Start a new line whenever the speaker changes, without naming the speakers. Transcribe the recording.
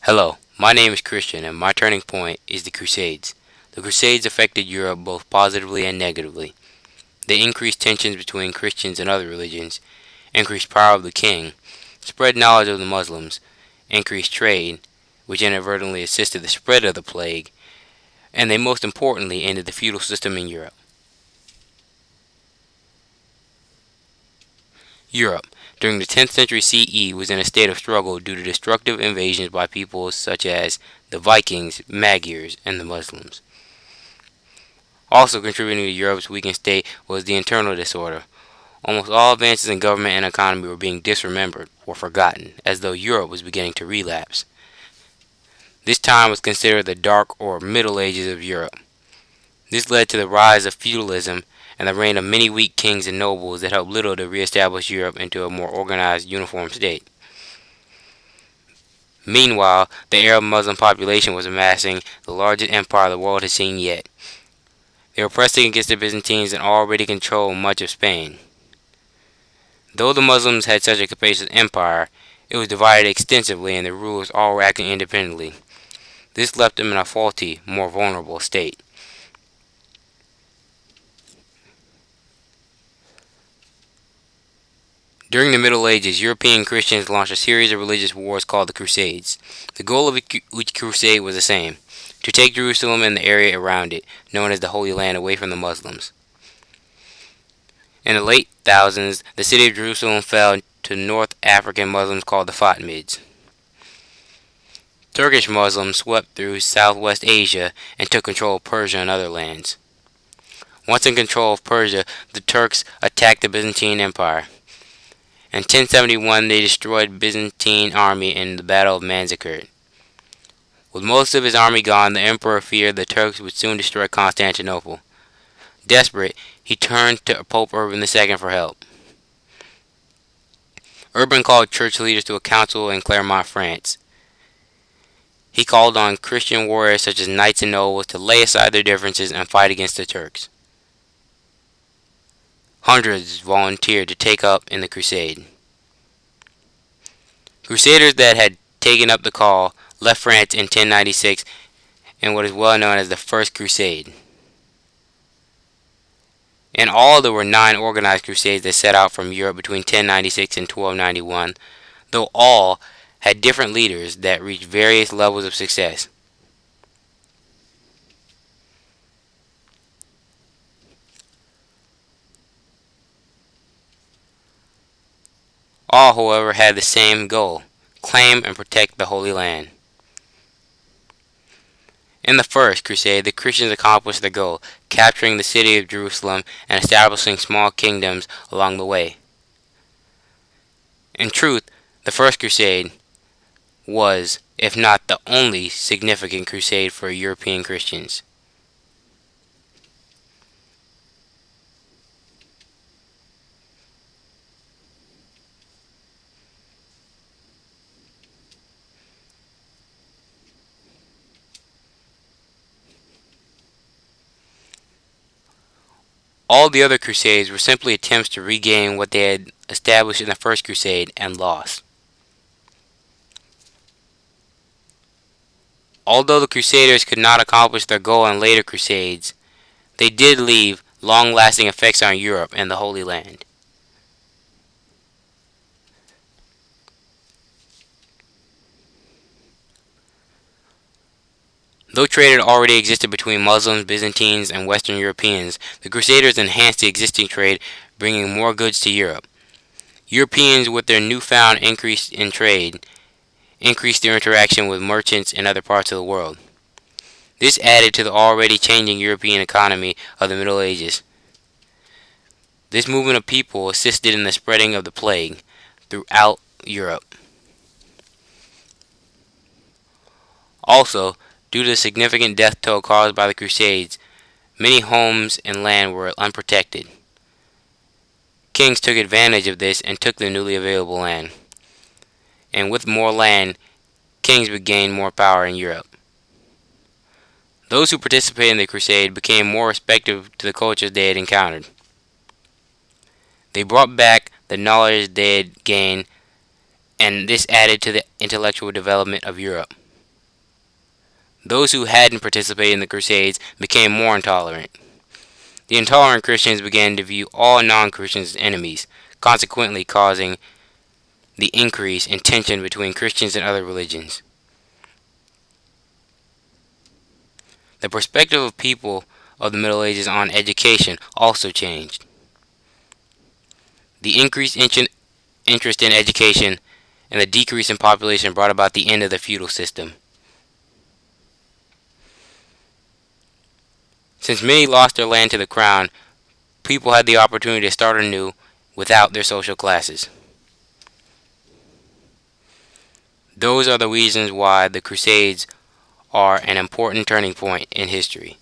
Hello, my name is Christian, and my turning point is the Crusades. The Crusades affected Europe both positively and negatively. They increased tensions between Christians and other religions, increased power of the king, spread knowledge of the Muslims, increased trade, which inadvertently assisted the spread of the plague, and they most importantly ended the feudal system in Europe. Europe, during the 10th century CE, was in a state of struggle due to destructive invasions by peoples such as the Vikings, Magyars, and the Muslims. Also contributing to Europe's weakened state was the internal disorder. Almost all advances in government and economy were being disremembered or forgotten, as though Europe was beginning to relapse. This time was considered the Dark or Middle Ages of Europe. This led to the rise of feudalism and the reign of many weak kings and nobles that helped little to reestablish Europe into a more organized, uniform state. Meanwhile, the Arab Muslim population was amassing the largest empire the world has seen yet. They were pressing against the Byzantines and already controlled much of Spain. Though the Muslims had such a capacious empire, it was divided extensively and the rulers all were acting independently. This left them in a faulty, more vulnerable state. During the Middle Ages, European Christians launched a series of religious wars called the Crusades. The goal of each crusade was the same: to take Jerusalem and the area around it, known as the Holy Land, away from the Muslims. In the late thousands, the city of Jerusalem fell to North African Muslims called the Fatimids. Turkish Muslims swept through southwest Asia and took control of Persia and other lands. Once in control of Persia, the Turks attacked the Byzantine Empire. In 1071, they destroyed the Byzantine army in the Battle of Manzikert. With most of his army gone, the emperor feared the Turks would soon destroy Constantinople. Desperate, he turned to Pope Urban II for help. Urban called church leaders to a council in Clermont, France. He called on Christian warriors such as knights and nobles to lay aside their differences and fight against the Turks. Hundreds volunteered to take up in the crusade. Crusaders that had taken up the call left France in 1096 in what is well known as the First Crusade. In all, there were 9 organized crusades that set out from Europe between 1096 and 1291, though all had different leaders that reached various levels of success. All, however, had the same goal: claim and protect the Holy Land. In the First Crusade, the Christians accomplished their goal, capturing the city of Jerusalem and establishing small kingdoms along the way. In truth, the First Crusade was, if not the only, significant crusade for European Christians. All the other crusades were simply attempts to regain what they had established in the First Crusade and lost. Although the Crusaders could not accomplish their goal in later crusades, they did leave long-lasting effects on Europe and the Holy Land. Though trade had already existed between Muslims, Byzantines, and Western Europeans, the Crusaders enhanced the existing trade, bringing more goods to Europe. Europeans, with their newfound increase in trade, increased their interaction with merchants in other parts of the world. This added to the already changing European economy of the Middle Ages. This movement of people assisted in the spreading of the plague throughout Europe. Also, due to the significant death toll caused by the Crusades, many homes and land were unprotected. Kings took advantage of this and took the newly available land. And with more land, kings would gain more power in Europe. Those who participated in the crusade became more receptive to the cultures they had encountered. They brought back the knowledge they had gained, and this added to the intellectual development of Europe. Those who hadn't participated in the Crusades became more intolerant. The intolerant Christians began to view all non-Christians as enemies, consequently causing the increase in tension between Christians and other religions. The perspective of people of the Middle Ages on education also changed. The increased interest in education and the decrease in population brought about the end of the feudal system. Since many lost their land to the crown, people had the opportunity to start anew without their social classes. Those are the reasons why the Crusades are an important turning point in history.